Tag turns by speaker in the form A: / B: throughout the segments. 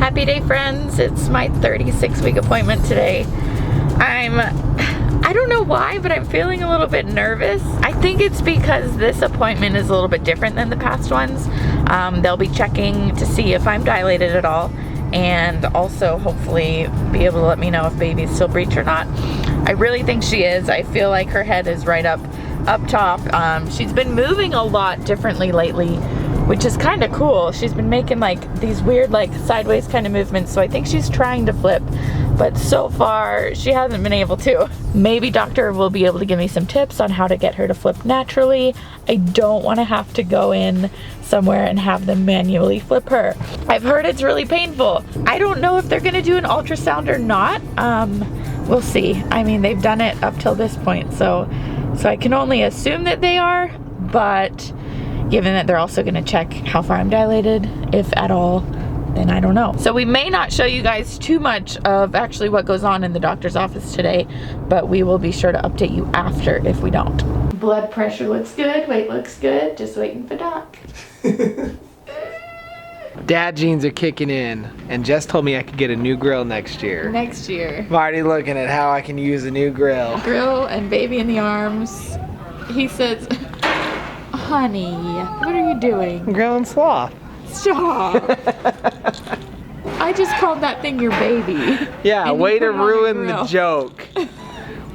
A: Happy day, friends. It's my 36-week appointment today. I don't know why, but I'm feeling a little bit nervous. I think it's because this appointment is a little bit different than the past ones. They'll be checking to see if I'm dilated at all, and also hopefully be able to let me know if baby's still breech or not. I really think she is. I feel like her head is right up top. She's been moving a lot differently lately, which is kind of cool. She's been making like these weird like sideways kind of movements, so I think she's trying to flip, but so far she hasn't been able to. Maybe doctor will be able to give me some tips on how to get her to flip naturally. I don't want to have to go in somewhere and have them manually flip her. I've heard it's really painful. I don't know if they're gonna do an ultrasound or not. We'll see. I mean, they've done it up till this point, so I can only assume that they are, but given that they're also gonna check how far I'm dilated, if at all, then I don't know. So we may not show you guys too much of actually what goes on in the doctor's office today, but we will be sure to update you after if we don't. Blood pressure looks good, weight looks good, just waiting for doc.
B: Dad jeans are kicking in, and Jess told me I could get a new grill next year.
A: Next year.
B: I'm already looking at how I can use a new grill.
A: Grill and baby in the arms. He says, honey, what are you doing?
B: I'm grilling sloth.
A: Stop. I just called that thing your baby.
B: Yeah,
A: And
B: way
A: you
B: to
A: put it on your
B: ruin the
A: grill.
B: joke.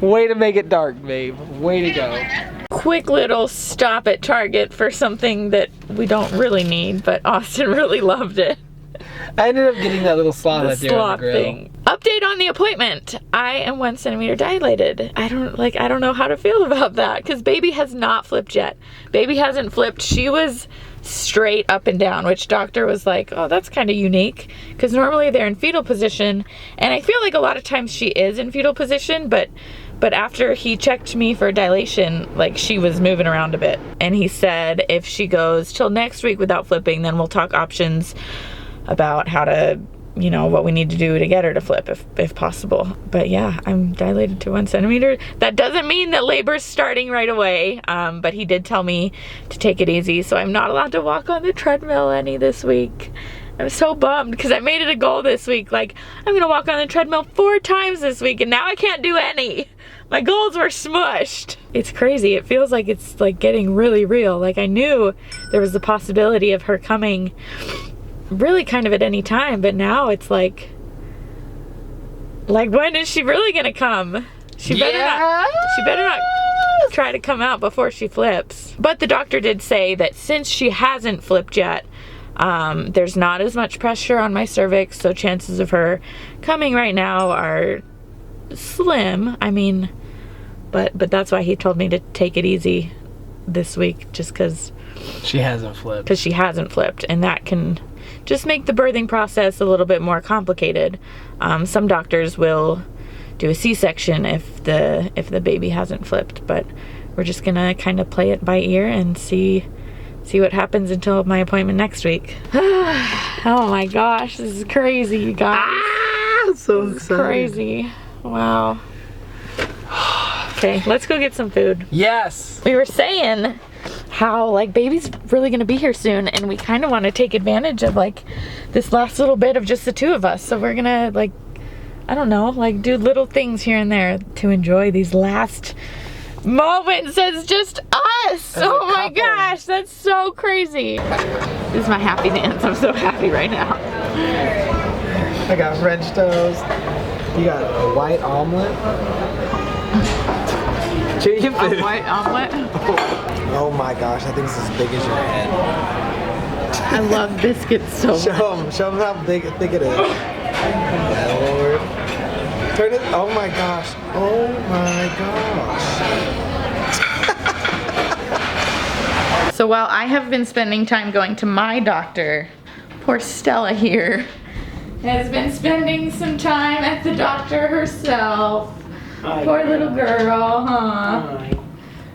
B: Way to make it dark, babe. Way to go.
A: Quick little stop at Target for something that we don't really need, but Austin really loved it.
B: I ended up getting that little sloth
A: The
B: out there on
A: slop
B: the grill.
A: thing. Update on the appointment. I am 1 centimeter dilated. I don't know how to feel about that because baby has not flipped yet. Baby hasn't flipped. She was straight up and down, which doctor was like, oh, that's kind of unique because normally they're in fetal position, and I feel like a lot of times she is in fetal position, but after he checked me for dilation, like she was moving around a bit, and he said if she goes till next week without flipping, then we'll talk options about how to, you know, what we need to do to get her to flip if possible. But yeah, I'm dilated to 1 centimeter. That doesn't mean that labor's starting right away, but he did tell me to take it easy, so I'm not allowed to walk on the treadmill any this week. I'm so bummed because I made it a goal this week, like I'm gonna walk on the treadmill 4 times this week, and now I can't do any. My goals were smushed. It's crazy. It feels like it's like getting really real. Like I knew there was the possibility of her coming really kind of at any time, but now it's like when is she really gonna come? She better not try to come out before she flips. But the doctor did say that since she hasn't flipped yet, there's not as much pressure on my cervix, so chances of her coming right now are slim. I mean, but that's why he told me to take it easy this week, just because
B: She hasn't flipped.
A: she hasn't flipped, and that can just make the birthing process a little bit more complicated. Some doctors will do a C-section if the baby hasn't flipped, but we're just gonna kind of play it by ear and see what happens until my appointment next week. Oh my gosh, this is crazy, you guys.
B: So
A: This is
B: excited.
A: crazy. Wow. Okay, let's go get some food.
B: Yes.
A: We were saying how like baby's really gonna be here soon, and we kind of want to take advantage of like this last little bit of just the two of us, so we're gonna like, I don't know, like do little things here and there to enjoy these last moments as just us.
B: As a
A: Oh my
B: couple.
A: gosh, that's so crazy. This is my happy dance. I'm so happy right now.
B: I got French toast. You got a white omelet. Chew your food.
A: White omelet.
B: Oh my gosh, I think it's as big as your head.
A: I love biscuits so much.
B: Show them how thick it is. My Lord. Turn it. Oh my gosh. Oh my gosh.
A: So while I have been spending time going to my doctor, poor Stella here has been spending some time at the doctor herself. Poor little girl, huh?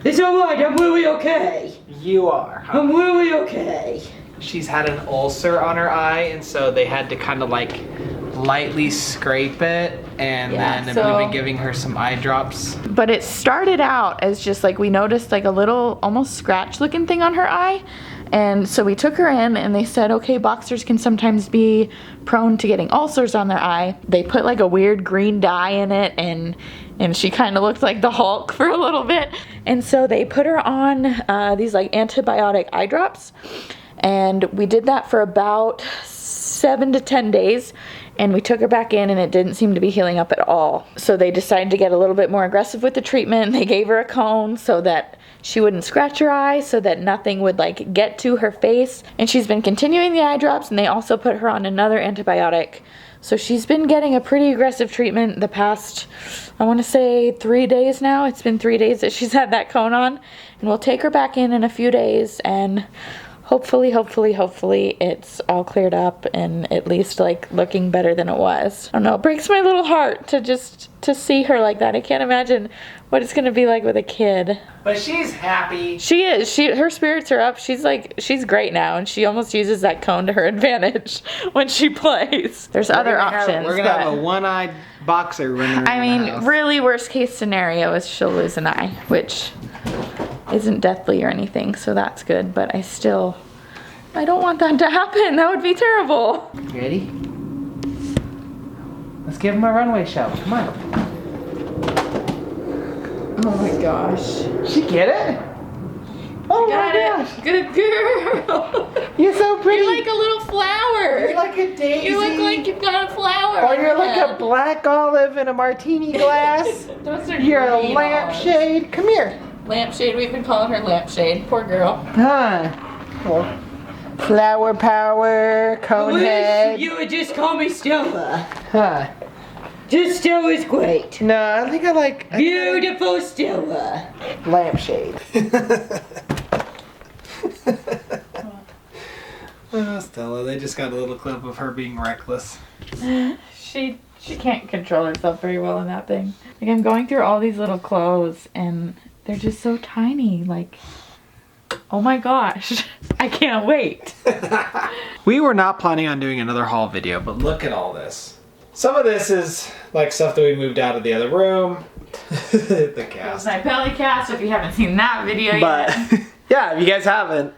C: It's alright, I'm really okay.
B: You are. Huh?
C: I'm really okay.
B: She's had an ulcer on her eye, and so they had to kind of like lightly scrape it, and
A: Yeah,
B: then
A: so-
B: we've been giving her some eye drops.
A: But it started out as just like we noticed like a little almost scratch looking thing on her eye, And so we took her in and they said, okay, boxers can sometimes be prone to getting ulcers on their eye. They put like a weird green dye in it and she kind of looked like the Hulk for a little bit. And so they put her on these like antibiotic eye drops. And we did that for about 7 to 10 days. And we took her back in and it didn't seem to be healing up at all. So they decided to get a little bit more aggressive with the treatment. They gave her a cone so that she wouldn't scratch her eye, so that nothing would like get to her face. And she's been continuing the eye drops, and they also put her on another antibiotic. So she's been getting a pretty aggressive treatment the past, I want to say 3 days now. It's been 3 days that she's had that cone on. And we'll take her back in a few days and hopefully it's all cleared up and at least like looking better than it was. I don't know, it breaks my little heart to see her like that. I can't imagine what it's gonna be like with a kid.
B: But she's happy.
A: She is. Her spirits are up. She's great now, and she almost uses that cone to her advantage when she plays. There's other options.
B: We're gonna have a one-eyed boxer running
A: I mean, really worst case scenario is she'll lose an eye, which isn't deathly or anything, so that's good, but I don't want that to happen. That would be terrible.
B: Ready? Let's give him a runway show. Come on.
A: Oh my gosh.
B: She get it? Oh
A: Got
B: my
A: it.
B: gosh.
A: Good girl.
B: You're so pretty.
A: You're like a little flower.
B: You're like a daisy.
A: You look like you've got a flower.
B: Or you're like a black olive in a martini glass.
A: Those are
B: You're a
A: green
B: lampshade.
A: olives.
B: Come here.
A: Lampshade, we've been calling her Lampshade. Poor girl.
B: Huh. Well, flower power, cone head.
C: You would just call me Stella.
B: Huh.
C: Just Stella's great.
B: No, I think I like
C: Beautiful Stella.
B: lampshade. Oh, Stella, they just got a little clip of her being reckless.
A: She can't control herself very well in that thing. Like, I'm going through all these little clothes and they're just so tiny. Like, oh my gosh, I can't wait.
B: We were not planning on doing another haul video, but look at all this. Some of this is like stuff that we moved out of the other room. The
A: That
B: cast.
A: was my belly cast, if you haven't seen that video
B: But
A: yet.
B: yeah, if you guys haven't,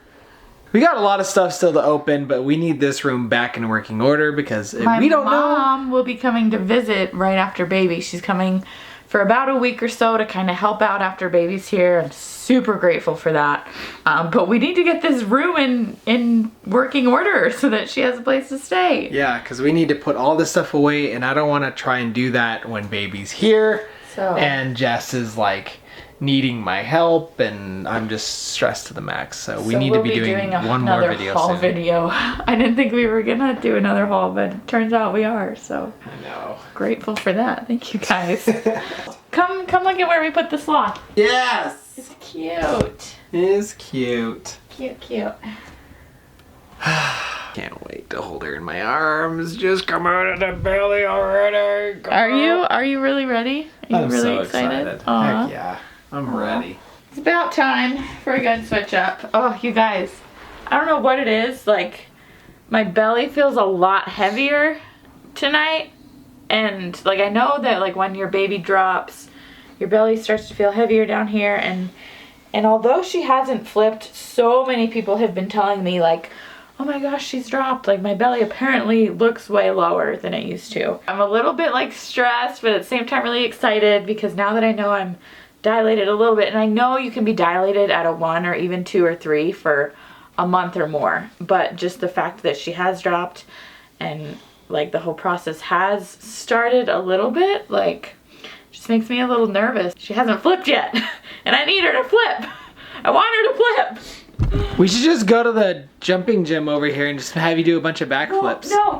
B: we got a lot of stuff still to open, but we need this room back in working order because if
A: My
B: we don't know.
A: mom will be coming to visit right after baby. She's coming for about a week or so to kind of help out after baby's here. I'm super grateful for that. But we need to get this room in working order so that she has a place to stay.
B: Yeah, because we need to put all this stuff away, and I don't want to try and do that when baby's here.
A: So.
B: And Jess is like needing my help, and I'm just stressed to the max. So we need to be doing one more video
A: haul
B: soon.
A: video. I didn't think we were gonna do another haul, but it turns out we are. So
B: I know.
A: grateful for that. Thank you guys. Come look at where we put the sloth.
B: Yes.
A: It's cute.
B: It is cute.
A: Cute.
B: Can't wait to hold her in my arms. Just come out of the belly already. Come
A: Are you really ready? Are you
B: I'm
A: really
B: so excited.
A: Aw.
B: Heck yeah. I'm ready.
A: It's about time for a good switch up. Oh, you guys, I don't know what it is. Like, my belly feels a lot heavier tonight. And like, I know that like when your baby drops, your belly starts to feel heavier down here. And although she hasn't flipped, so many people have been telling me like, oh my gosh, she's dropped. Like, my belly apparently looks way lower than it used to. I'm a little bit like stressed, but at the same time really excited because now that I know I'm dilated a little bit, and I know you can be dilated at a 1 or even 2 or 3 for a month or more, but just the fact that she has dropped and like the whole process has started a little bit, like, just makes me a little nervous. She hasn't flipped yet and I need her to flip. I want her to flip.
B: We should just go to the jumping gym over here and just have you do a bunch of backflips.
A: Well, no,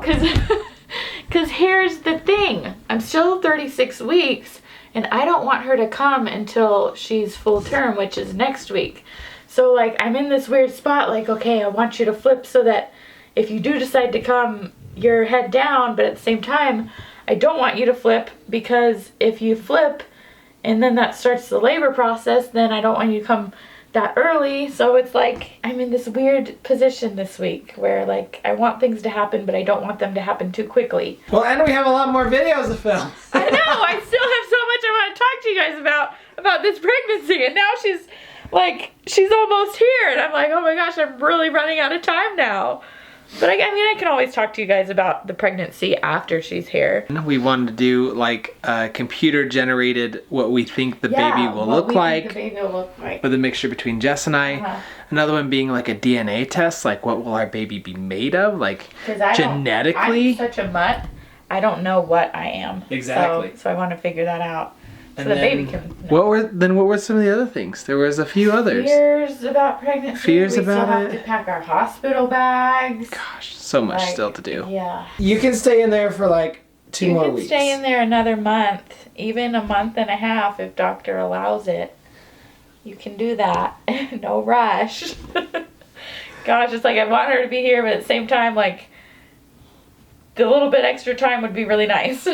A: because here's the thing. I'm still 36 weeks and I don't want her to come until she's full term, which is next week. So like, I'm in this weird spot like, okay, I want you to flip so that if you do decide to come, you're head down, but at the same time, I don't want you to flip because if you flip and then that starts the labor process, then I don't want you to come that early. So it's like I'm in this weird position this week where like I want things to happen, but I don't want them to happen too quickly.
B: Well, and we have a lot more videos to film.
A: I know, I still have so much I want to talk to you guys about this pregnancy, and now she's, like, she's almost here. And I'm like, oh my gosh, I'm really running out of time now. But I mean, I can always talk to you guys about the pregnancy after she's here.
B: We wanted to do like computer generated what we think the baby will look like.
A: The baby will look like.
B: With a mixture between Jess and I. Another one being like a DNA test, like what will our baby be made of, like genetically.
A: I'm such a mutt. I don't know what I am.
B: Exactly.
A: So I want to figure that out. So
B: And
A: the
B: then
A: baby can know.
B: What were some of the other things? There was a few others.
A: Fears about pregnancy.
B: Fears about
A: We still have
B: it.
A: to pack our hospital bags.
B: Gosh, so much
A: Like,
B: still to do.
A: Yeah.
B: You can stay in there for like 2 more weeks.
A: You can stay in there another month, even a month and a half if doctor allows it. You can do that. No rush. Gosh, it's like I want her to be here, but at the same time, like, the little bit extra time would be really nice.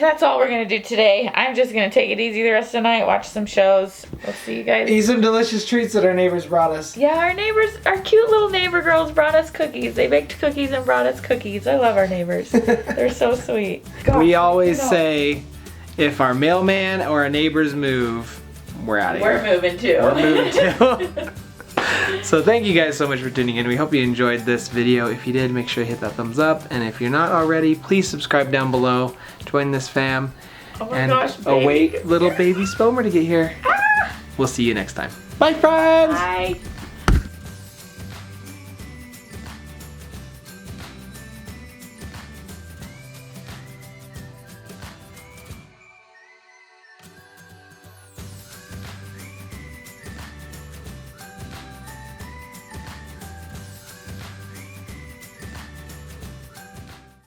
A: That's all we're gonna do today. I'm just gonna take it easy the rest of the night, watch some shows. We'll see you guys.
B: Eat some delicious treats that our neighbors brought us.
A: Yeah, our cute little neighbor girls brought us cookies. They baked cookies and brought us cookies. I love our neighbors. They're so sweet. Gosh,
B: We always say, if our mailman or our neighbors move, we're out of here.
A: we're moving too.
B: We're moving too. So thank you guys so much for tuning in. We hope you enjoyed this video. If you did, make sure you hit that thumbs up. And if you're not already, please subscribe down below. Join this fam.
A: Oh my
B: And
A: gosh, baby.
B: await little baby Spomer to get here. We'll see you next time. Bye, friends!
A: Bye.